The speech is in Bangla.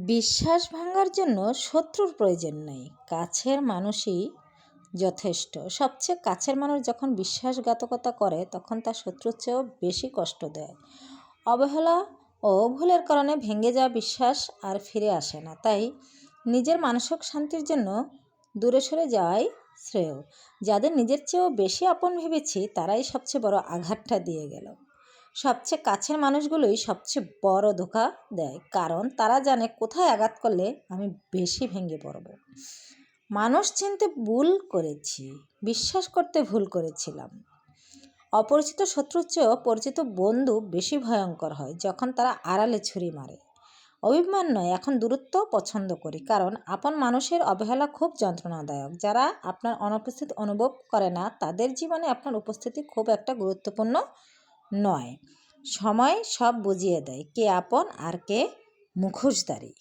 বিশ্বাস ভাঙার জন্য শত্রুর প্রয়োজন নেই, কাছের মানুষই যথেষ্ট। সবচেয়ে কাছের মানুষ যখন বিশ্বাসঘাতকতা করে তখন তার শত্রুর চেয়েও বেশি কষ্ট দেয়। অবহেলা ও ভুলের কারণে ভেঙে যাওয়া বিশ্বাস আর ফিরে আসে না। তাই নিজের মানসিক শান্তির জন্য দূরে সরে যাওয়াই শ্রেয়। যাদের নিজের চেয়েও বেশি আপন ভেবেছি তারাই সবচেয়ে বড় আঘাতটা দিয়ে গেল। সবচেয়ে কাছের মানুষগুলোই সবচেয়ে বড় ধোঁকা দেয়, কারণ তারা জানে কোথায় আঘাত করলে আমি বেশি ভেঙে পড়ব। মানুষ চিনতে ভুল করেছি, বিশ্বাস করতে ভুল করেছিলাম। অপরিচিত শত্রুর চেয়েও পরিচিত বন্ধু বেশি ভয়ঙ্কর হয় যখন তারা আড়ালে ছুরি মারে। অভিমান নয়, এখন দূরত্ব পছন্দ করি, কারণ আপন মানুষের অবহেলা খুব যন্ত্রণাদায়ক। যারা আপনার অনুপস্থিতি অনুভব করে না তাদের জীবনে আপনার উপস্থিতি খুব একটা গুরুত্বপূর্ণ নয়। সময় সব বুঝিয়ে দেয় কে আপন আর কে মুখোশধারী।